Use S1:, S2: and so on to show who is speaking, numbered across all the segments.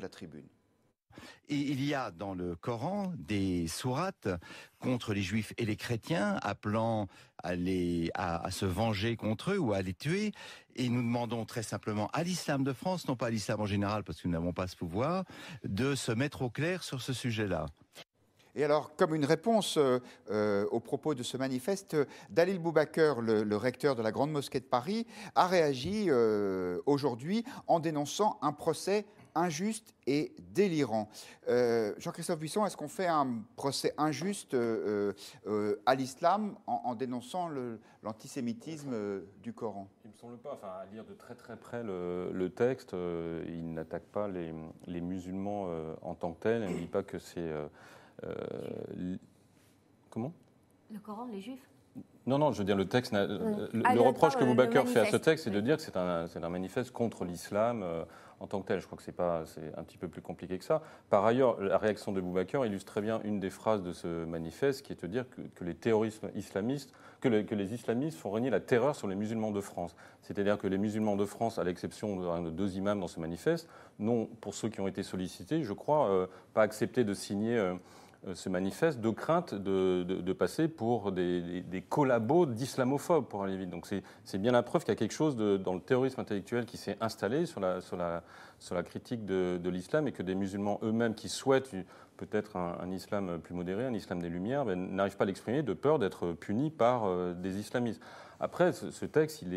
S1: la tribune.
S2: Et il y a dans le Coran des sourates contre les juifs et les chrétiens, appelant à se venger contre eux ou à les tuer. Et nous demandons très simplement à l'islam de France, non pas à l'islam en général parce que nous n'avons pas ce pouvoir, de se mettre au clair sur ce sujet-là.
S1: Et alors, comme une réponse aux propos de ce manifeste, Dalil Boubaker, le recteur de la Grande Mosquée de Paris, a réagi aujourd'hui en dénonçant un procès injuste et délirant. Jean-Christophe Buisson, est-ce qu'on fait un procès injuste à l'islam en dénonçant l'antisémitisme du Coran ?
S3: Il ne me semble pas. Enfin, à lire de très très près le texte, il n'attaque pas les musulmans en tant que tels. Il ne dit pas que c'est... comment ?
S4: Le Coran, les Juifs ?
S3: Non, je veux dire, le texte... Le reproche que Boubaker fait à ce texte, c'est de dire que c'est un manifeste contre l'islam en tant que tel. Je crois que c'est un petit peu plus compliqué que ça. Par ailleurs, la réaction de Boubaker illustre très bien une des phrases de ce manifeste, qui est de dire que les terroristes islamistes, que les islamistes font régner la terreur sur les musulmans de France. C'est-à-dire que les musulmans de France, à l'exception de 2 imams dans ce manifeste, n'ont, pour ceux qui ont été sollicités, je crois, pas accepté de signer... ce manifeste de crainte de passer pour des collabos d'islamophobes, pour aller vite. Donc c'est bien la preuve qu'il y a quelque chose dans le terrorisme intellectuel qui s'est installé sur la critique de l'islam, et que des musulmans eux-mêmes qui souhaitent peut-être un islam plus modéré, un islam des Lumières, n'arrivent pas à l'exprimer de peur d'être punis par des islamistes. Après, ce texte, il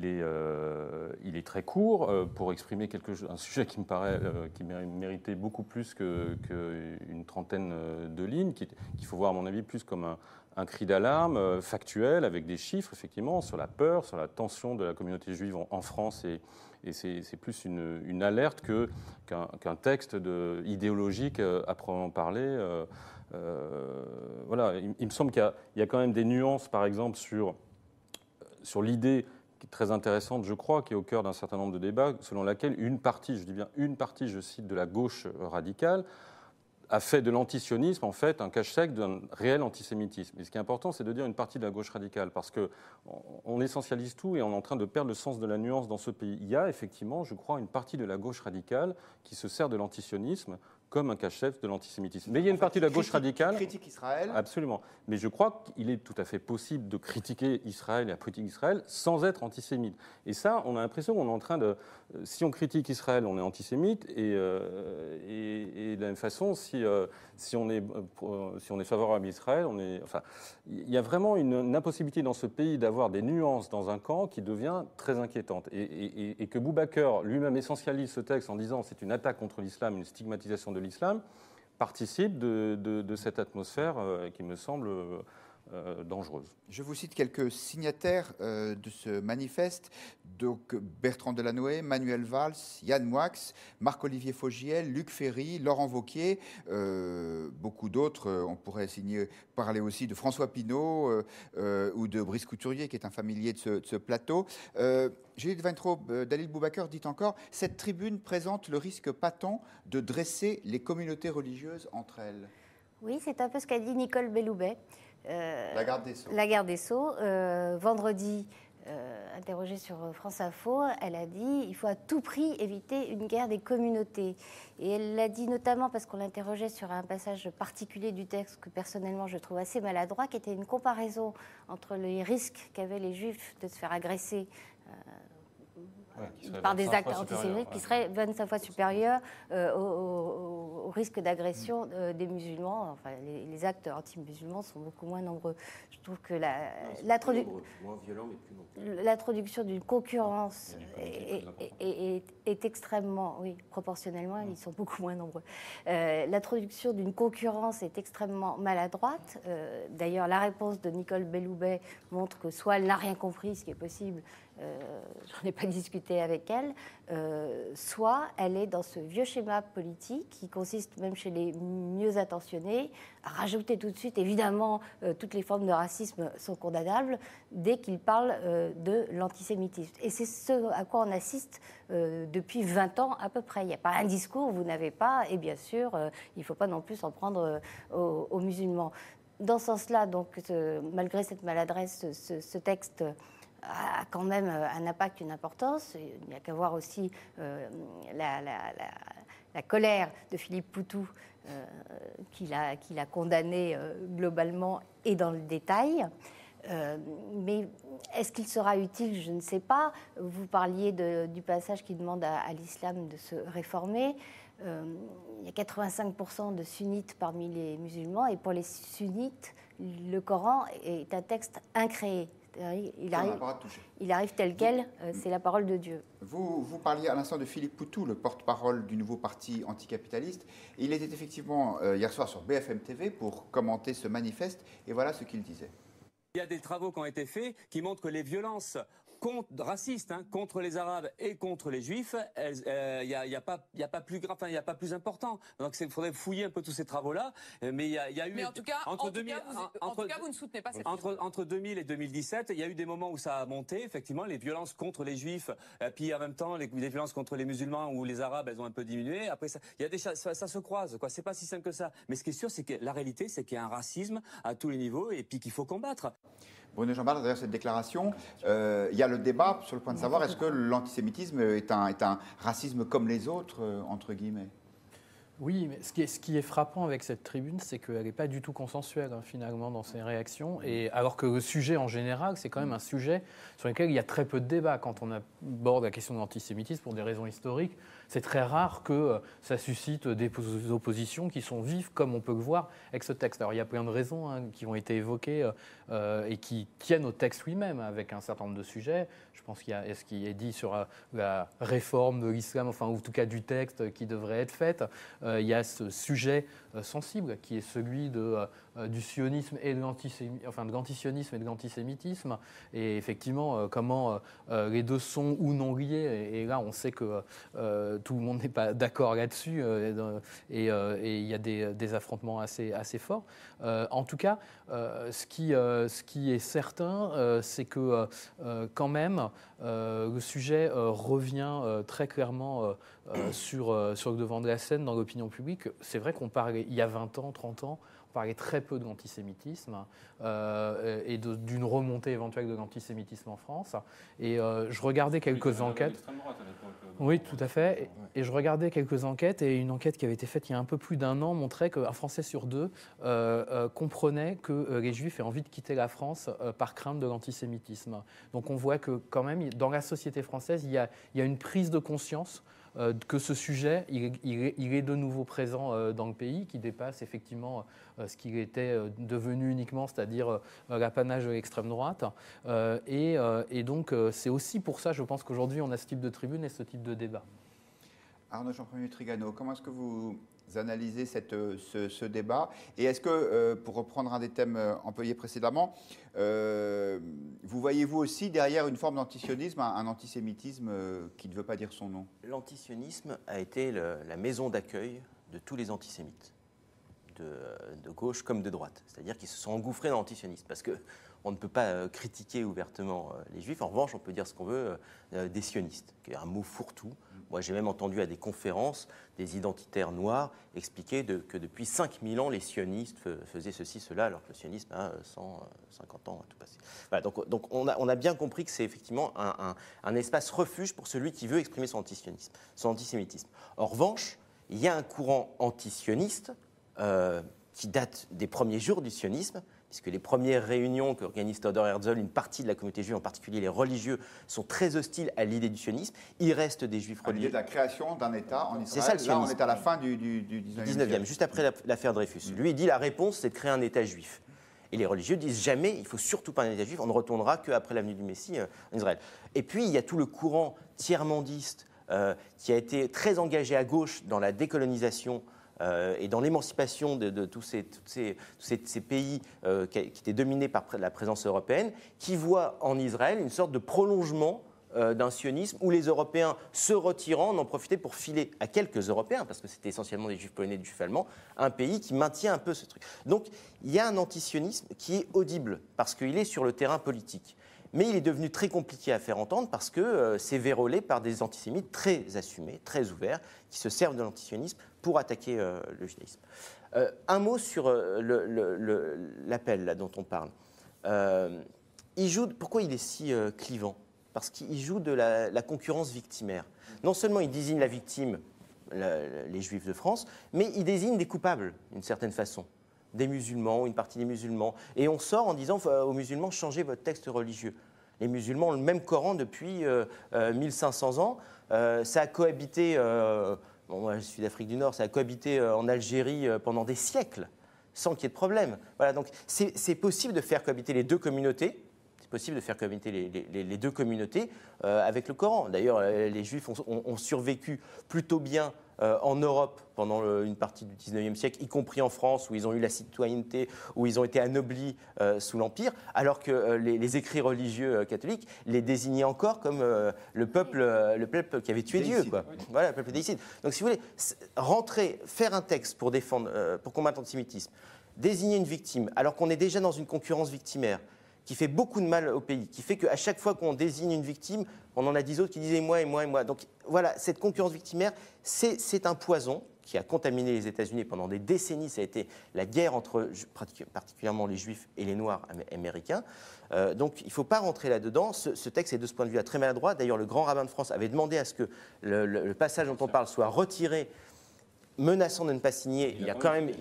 S3: est très court pour exprimer un sujet qui me paraît qui méritait beaucoup plus qu'une trentaine de lignes, qu'il faut voir, à mon avis, plus comme un cri d'alarme factuel, avec des chiffres, effectivement, sur la peur, sur la tension de la communauté juive en France. Et c'est plus une alerte qu'un texte idéologique à proprement parler. Voilà. Il me semble qu'il y a quand même des nuances, par exemple, sur l'idée très intéressante, je crois, qui est au cœur d'un certain nombre de débats, selon laquelle une partie, je dis bien une partie, je cite, de la gauche radicale, a fait de l'antisionisme, en fait, un cache-sec d'un réel antisémitisme. Et ce qui est important, c'est de dire une partie de la gauche radicale, parce qu'on essentialise tout et on est en train de perdre le sens de la nuance dans ce pays. Il y a effectivement, je crois, une partie de la gauche radicale qui se sert de l'antisionisme comme un cache-chef de l'antisémitisme. Mais il y a une partie de la gauche radicale...
S1: Critique Israël.
S3: Absolument. Mais je crois qu'il est tout à fait possible de critiquer Israël et la politique d'Israël sans être antisémite. Et ça, on a l'impression qu'on est en train de... Si on critique Israël, on est antisémite. Et de la même façon, si on est favorable à Israël, on est... Enfin, il y a vraiment une impossibilité dans ce pays d'avoir des nuances dans un camp qui devient très inquiétante. Et que Boubaker lui-même essentialise ce texte en disant c'est une attaque contre l'islam, une stigmatisation de l'islam, participe de cette atmosphère qui me semble dangereuse.
S1: Je vous cite quelques signataires de ce manifeste. Donc Bertrand Delanoë, Manuel Valls, Yann Moix, Marc-Olivier Fogiel, Luc Ferry, Laurent Wauquiez, beaucoup d'autres. On pourrait parler aussi de François Pinault ou de Brice Couturier, qui est un familier de ce plateau. Judith Weintraub, Dalil Boubaker dit encore « Cette tribune présente le risque patent de dresser les communautés religieuses entre elles ».
S4: Oui, c'est un peu ce qu'a dit Nicole Belloubet.
S1: La garde des Sceaux.
S4: La garde des Sceaux. Vendredi, interrogée sur France Info, elle a dit il faut à tout prix éviter une guerre des communautés. Et elle l'a dit notamment parce qu'on l'interrogeait sur un passage particulier du texte que personnellement je trouve assez maladroit, qui était une comparaison entre les risques qu'avaient les Juifs de se faire agresser par des actes antisémites qui seraient 25 fois supérieurs au risque d'agression des musulmans. Enfin, les actes anti-musulmans sont beaucoup moins nombreux. Je trouve que l'introduction d'une concurrence est extrêmement, oui, proportionnellement, ils sont beaucoup moins nombreux. L'introduction d'une concurrence est extrêmement maladroite. D'ailleurs, la réponse de Nicole Belloubet montre que soit elle n'a rien compris, ce qui est possible, j'en ai pas discuté avec elle, soit elle est dans ce vieux schéma politique qui consiste, même chez les mieux intentionnés, à rajouter tout de suite, évidemment, toutes les formes de racisme sont condamnables dès qu'ils parlent de l'antisémitisme. Et c'est ce à quoi on assiste depuis 20 ans à peu près. Il n'y a pas un discours, vous n'avez pas, et bien sûr, il ne faut pas non plus s'en prendre aux musulmans. Dans ce sens-là, donc, malgré cette maladresse, ce texte a quand même un impact, une importance. Il n'y a qu'à voir aussi la colère de Philippe Poutou, qu'il a condamné globalement et dans le détail. Mais est-ce qu'il sera utile? Je ne sais pas. Vous parliez du passage qui demande à l'islam de se réformer. Il y a 85% de sunnites parmi les musulmans, et pour les sunnites, le Coran est un texte incréé. Il arrive tel quel, c'est la parole de Dieu.
S1: Vous parliez à l'instant de Philippe Poutou, le porte-parole du nouveau parti anticapitaliste. Il était effectivement hier soir sur BFM TV pour commenter ce manifeste, et voilà ce qu'il disait.
S5: Il y a des travaux qui ont été faits qui montrent que les violences racistes contre les Arabes et contre les Juifs, il n'y a pas plus grave, il n'y a pas plus important. Donc il faudrait fouiller un peu tous ces travaux-là. Mais il y a eu...
S6: Mais en tout cas, vous ne soutenez pas cette
S5: entre 2000 et 2017, il y a eu des moments où ça a monté, effectivement, les violences contre les Juifs, puis en même temps, les violences contre les musulmans ou les Arabes, elles ont un peu diminué. Après, ça se croise, quoi. C'est pas si simple que ça. Mais ce qui est sûr, c'est que la réalité, c'est qu'il y a un racisme à tous les niveaux et puis qu'il faut combattre.
S1: Bruno Jean-Bart, derrière cette déclaration, il y a le débat sur le point de savoir est-ce que l'antisémitisme est un racisme comme les autres, entre guillemets.
S7: Oui, mais ce qui est frappant avec cette tribune, c'est qu'elle n'est pas du tout consensuelle, finalement, dans ses réactions. Et alors que le sujet, en général, c'est quand même un sujet sur lequel il y a très peu de débat. Quand on aborde la question de l'antisémitisme pour des raisons historiques, c'est très rare que ça suscite des oppositions qui sont vives, comme on peut le voir avec ce texte. Alors, il y a plein de raisons qui ont été évoquées et qui tiennent au texte lui-même, avec un certain nombre de sujets. Je pense qu'il y a ce qui est dit sur la réforme de l'islam, enfin, ou en tout cas du texte qui devrait être faite. Il y a ce sujet sensible qui est celui du sionisme et de l'antisionisme et de l'antisémitisme. Et effectivement, comment les deux sont ou non liés. Et là, on sait que tout le monde n'est pas d'accord là-dessus. Et il y a des affrontements assez forts. En tout cas, ce qui est certain, c'est que quand même, le sujet revient très clairement sur le devant de la scène dans l'opinion publique. C'est vrai qu'on parlait, il y a 20 ans, 30 ans, on parlait très peu de l'antisémitisme et d'une remontée éventuelle de l'antisémitisme en France. Et je regardais quelques enquêtes. Oui, tout à fait. Et je regardais quelques enquêtes, et une enquête qui avait été faite il y a un peu plus d'1 an montrait qu'un Français sur 2 comprenait que les Juifs aient envie de quitter la France par crainte de l'antisémitisme. Donc on voit que quand même, dans la société française, il y a une prise de conscience que ce sujet, il est de nouveau présent dans le pays, qui dépasse effectivement ce qu'il était devenu uniquement, c'est-à-dire l'apanage de l'extrême droite. Et donc, c'est aussi pour ça, je pense qu'aujourd'hui, on a ce type de tribune et ce type de débat.
S1: Arnaud Jean-Premier Trigano, comment est-ce que vous analysez ce débat? Et est-ce que, pour reprendre un des thèmes employés précédemment, vous voyez-vous aussi derrière une forme d'antisionisme, un antisémitisme qui ne veut pas dire son nom?
S8: L'antisionisme a été la maison d'accueil de tous les antisémites, de gauche comme de droite. C'est-à-dire qu'ils se sont engouffrés dans l'antisionisme, parce qu'on ne peut pas critiquer ouvertement les Juifs. En revanche, on peut dire ce qu'on veut des sionistes, qui est un mot fourre-tout. Moi, j'ai même entendu à des conférences des identitaires noirs expliquer que depuis 5000 ans, les sionistes faisaient ceci, cela, alors que le sionisme a 150 ans à tout passer. Voilà, donc on a bien compris que c'est effectivement un espace refuge pour celui qui veut exprimer son antisionisme, son antisémitisme. En revanche, il y a un courant antisioniste qui date des premiers jours du sionisme, puisque les premières réunions qu'organise Theodor Herzl, une partie de la communauté juive, en particulier les religieux, sont très hostiles à l'idée du sionisme. Il reste des juifs religieux.
S1: L'idée de la création d'un État en Israël.
S8: C'est ça, le sionisme.
S1: Là, on est à la fin du 19e.
S8: Juste après l'affaire Dreyfus. Lui, il dit la réponse, c'est de créer un État juif. Et les religieux disent jamais, il ne faut surtout pas un État juif, on ne retournera qu'après l'avenue du Messie en Israël. Et puis, il y a tout le courant tiers-mondiste qui a été très engagé à gauche dans la décolonisation et dans l'émancipation de tous ces pays qui étaient dominés par la présence européenne, qui voient en Israël une sorte de prolongement d'un sionisme où les Européens se retirant en profitaient pour filer à quelques Européens, parce que c'était essentiellement des Juifs polonais et des Juifs allemands, un pays qui maintient un peu ce truc. Donc il y a un antisionisme qui est audible, parce qu'il est sur le terrain politique. Mais il est devenu très compliqué à faire entendre parce que c'est vérolé par des antisémites très assumés, très ouverts, qui se servent de l'antisionisme pour attaquer le judaïsme. Un mot sur l'appel là, dont on parle. Pourquoi il est si clivant? Parce qu'il joue de la concurrence victimaire. Non seulement il désigne la victime, les Juifs de France, mais il désigne des coupables, d'une certaine façon, des musulmans, une partie des musulmans. Et on sort en disant aux musulmans, changez votre texte religieux. Les musulmans ont le même Coran depuis 1500 ans. Ça a cohabité, moi je suis d'Afrique du Nord, ça a cohabité en Algérie pendant des siècles, sans qu'il y ait de problème. Voilà, donc c'est possible de faire cohabiter les deux communautés. C'est possible de faire cohabiter les deux communautés avec le Coran. D'ailleurs, les Juifs ont survécu plutôt bien en Europe pendant une partie du 19e siècle, y compris en France, où ils ont eu la citoyenneté, où ils ont été anoblis sous l'Empire, alors que les écrits religieux catholiques les désignaient encore comme le peuple qui avait tué Dieu. Quoi. Voilà, le peuple déicide. Donc, si vous voulez, faire un texte pour combattre l'antisémitisme, désigner une victime, alors qu'on est déjà dans une concurrence victimaire, qui fait beaucoup de mal au pays, qui fait qu'à chaque fois qu'on désigne une victime, on en a 10 autres qui disent moi, et moi, et moi. Donc voilà, cette concurrence victimaire, c'est un poison qui a contaminé les États-Unis pendant des décennies. Ça a été la guerre entre particulièrement les Juifs et les Noirs américains. Donc il ne faut pas rentrer là-dedans. Ce texte est de ce point de vue très maladroit. D'ailleurs, le grand rabbin de France avait demandé à ce que le passage dont on parle soit retiré, menaçant de ne pas signer. Il a quand même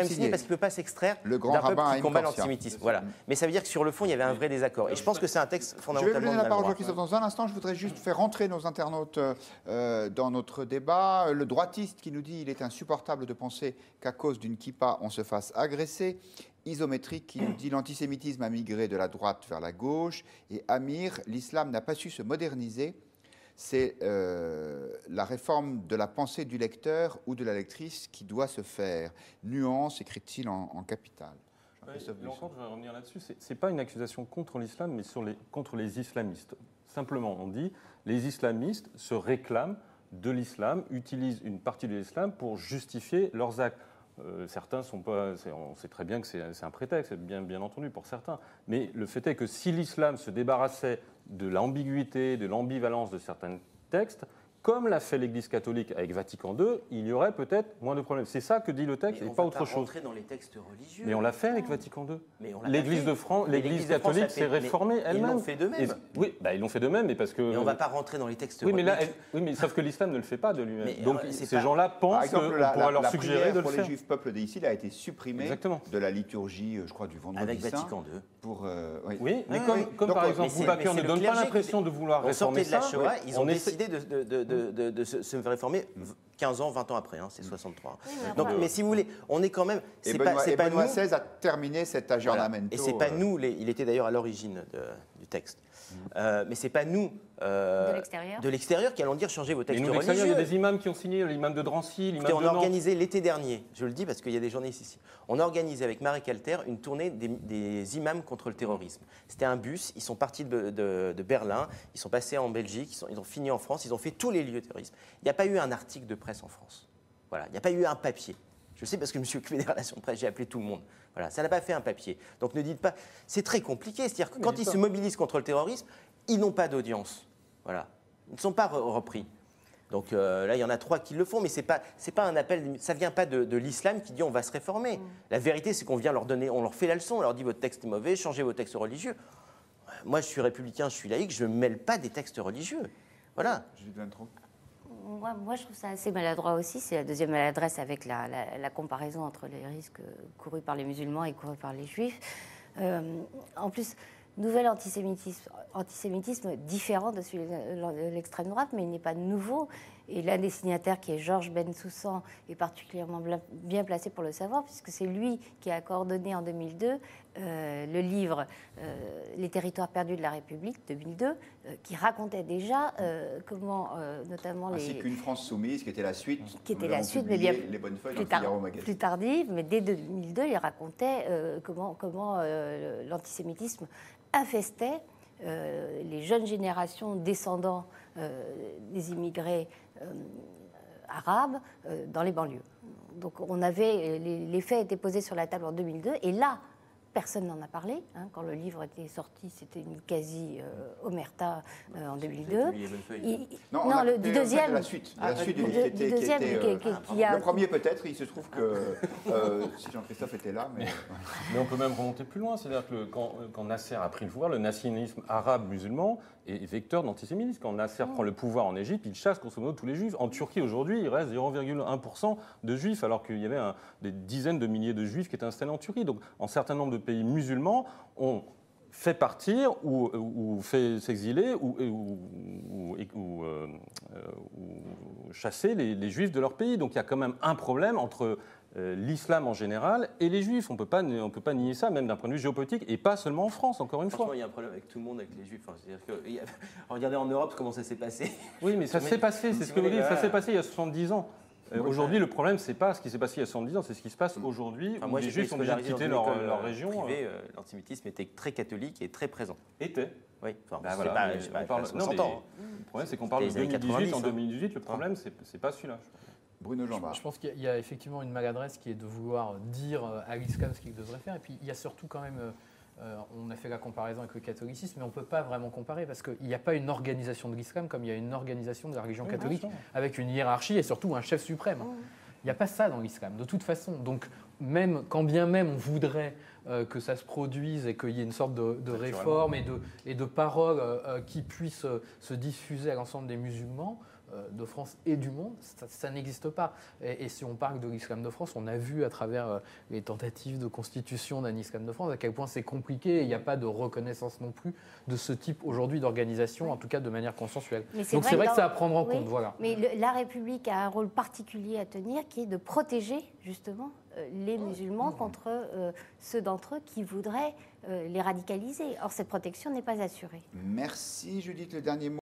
S8: signé parce qu'il ne peut pas s'extraire d'un peuple qui combat l'antisémitisme. Voilà. Mais ça veut dire que sur le fond, il y avait un vrai désaccord. Et je pense que c'est un texte fondamentalement
S1: Je vais vous donner la parole,
S8: maladroit.
S1: Jean-Christophe. Dans un instant, je voudrais juste faire rentrer nos internautes dans notre débat. Le droitiste qui nous dit qu'il est insupportable de penser qu'à cause d'une kippa, on se fasse agresser. Isométrique qui nous dit l'antisémitisme a migré de la droite vers la gauche. Et Amir, l'islam n'a pas su se moderniser. C'est la réforme de la pensée du lecteur ou de la lectrice qui doit se faire. Nuance, écrit-il en capital.
S3: Là encore, je vais revenir là-dessus. Ce n'est pas une accusation contre l'islam, mais contre les islamistes. Simplement, on dit les islamistes se réclament de l'islam, utilisent une partie de l'islam pour justifier leurs actes. Certains sont pas. On sait très bien que c'est un prétexte, bien entendu, pour certains. Mais le fait est que si l'islam se débarrassait de l'ambiguïté, de l'ambivalence de certains textes, comme l'a fait l'Église catholique avec Vatican II, il y aurait peut-être moins de problèmes. C'est ça que dit le texte, et pas autre chose.
S8: On va pas rentrer dans les textes religieux.
S3: Mais on l'a fait avec Vatican II. L'Église catholique s'est réformée elle-même.
S8: Ils l'ont fait d'eux-mêmes.
S3: Oui, ils l'ont fait d'eux-mêmes, mais parce que.
S8: Mais on ne va pas rentrer dans les textes
S3: religieux.
S8: Oui,
S3: mais sauf que l'islam ne le fait pas de lui-même. Donc ces gens-là pensent qu'on pourra leur suggérer de le faire.
S1: Pour les Juifs, peuple déicide, a été supprimée de la liturgie, je crois, du vendredi
S8: avec
S1: saint.
S8: Vatican II.
S3: Oui, mais comme par exemple Boubacar ne donne pas l'impression de vouloir réformer ça.
S8: Ils ont décidé de se réformer 15 ans, 20 ans après, c'est 63. Donc, mais si vous voulez, on est quand même.
S1: Et Benoît XVI a terminé cet aggiornamento.
S8: Et c'est pas nous, il était d'ailleurs à l'origine du texte. Mais c'est pas nous, de l'extérieur, qui allons dire changez vos textes religieux.
S3: Il y a des imams qui ont signé, l'imam de Drancy, l'imam de Nantes.
S8: On a organisé l'été dernier, je le dis parce qu'il y a des journalistes ici, on a organisé avec Marie Calter une tournée des imams contre le terrorisme. C'était un bus, ils sont partis de Berlin, ils sont passés en Belgique, ils ont fini en France, ils ont fait tous les lieux de terrorisme. Il n'y a pas eu un article de presse en France. Voilà, il n'y a pas eu un papier. Je sais parce que je me suis occupé des relations de presse, j'ai appelé tout le monde. Voilà, ça n'a pas fait un papier. Donc ne dites pas. C'est très compliqué. C'est-à-dire que quand ils se mobilisent contre le terrorisme, ils n'ont pas d'audience. Voilà. Ils ne sont pas repris. Donc là, il y en a 3 qui le font, mais c'est pas un appel. Ça ne vient pas de l'islam qui dit on va se réformer. La vérité, c'est qu'on vient leur donner, on leur fait la leçon, on leur dit votre texte est mauvais, changez vos textes religieux. Moi, je suis républicain, je suis laïque, je ne mêle pas des textes religieux. Voilà.
S4: Moi, je trouve ça assez maladroit aussi. C'est la deuxième maladresse avec la comparaison entre les risques courus par les musulmans et courus par les juifs. En plus, nouvel antisémitisme différent de celui de l'extrême droite, mais il n'est pas nouveau. Et l'un des signataires, qui est Georges Bensoussan, est particulièrement bien placé pour le savoir, puisque c'est lui qui a coordonné en 2002 le livre Les territoires perdus de la République, 2002, qui racontait déjà comment, notamment
S1: ainsi qu'une France soumise, qui était la suite,
S4: mais bien
S1: les bonnes feuilles dans Figaro Magazine.
S4: Plus tardive, mais dès 2002, il racontait comment l'antisémitisme infestait les jeunes générations descendants des immigrés arabes dans les banlieues. Donc on avait les faits étaient posés sur la table en 2002, et là personne n'en a parlé. Hein. Quand le livre était sorti, c'était une quasi-omerta en 2002.
S1: Du deuxième. La suite du livre qui était... Le premier peut-être, il se trouve que si Jean-Christophe était là. Mais
S3: on peut même remonter plus loin. C'est-à-dire que quand Nasser a pris le pouvoir, le nationalisme arabe musulman est vecteur d'antisémitisme. Quand Nasser prend le pouvoir en Égypte, il chasse grosso modo tous les juifs. En Turquie, aujourd'hui, il reste 0,1% de juifs, alors qu'il y avait des dizaines de milliers de juifs qui étaient installés en Turquie. Donc, un certain nombre de pays musulmans ont fait partir ou fait s'exiler ou chasser les juifs de leur pays. Donc, il y a quand même un problème entre l'islam en général et les juifs. On peut pas nier ça, même d'un point de vue géopolitique, et pas seulement en France, encore une fois.
S8: Il y a un problème avec tout le monde, avec les juifs. Enfin, c'est-à-dire que, regardez en Europe comment ça s'est passé.
S3: Oui, mais ça s'est passé, c'est ce que vous dites, ça s'est passé il y a 70 ans. Aujourd'hui, le problème, c'est pas ce qui s'est passé il y a 70 ans, c'est ce qui se passe aujourd'hui, où les juifs sont obligés de quitter leur région.
S8: L'antisémitisme était très catholique et très présent.
S3: Était.
S8: Oui,
S3: enfin, le problème, c'est qu'on parle de 2018. En 2018, le problème, c'est pas celui-là.
S1: Bruno Jambard.
S7: Je pense qu'il y a effectivement une maladresse qui est de vouloir dire à l'islam ce qu'il devrait faire. Et puis il y a surtout quand même, on a fait la comparaison avec le catholicisme, mais on ne peut pas vraiment comparer parce qu'il n'y a pas une organisation de l'islam comme il y a une organisation de la religion catholique avec une hiérarchie et surtout un chef suprême. Il n'y a pas ça dans l'islam, de toute façon. Donc quand bien même on voudrait que ça se produise et qu'il y ait une sorte de réforme et de paroles qui puissent se diffuser à l'ensemble des musulmans, de France et du monde, ça n'existe pas. Et si on parle de l'islam de France, on a vu à travers les tentatives de constitution d'un islam de France à quel point c'est compliqué et il n'y a pas de reconnaissance non plus de ce type aujourd'hui d'organisation, en tout cas de manière consensuelle. Donc c'est vrai que ça à prendre en compte. Voilà.
S4: Mais la République a un rôle particulier à tenir qui est de protéger justement les musulmans contre ceux d'entre eux qui voudraient les radicaliser. Or cette protection n'est pas assurée.
S1: Merci Judith, le dernier mot.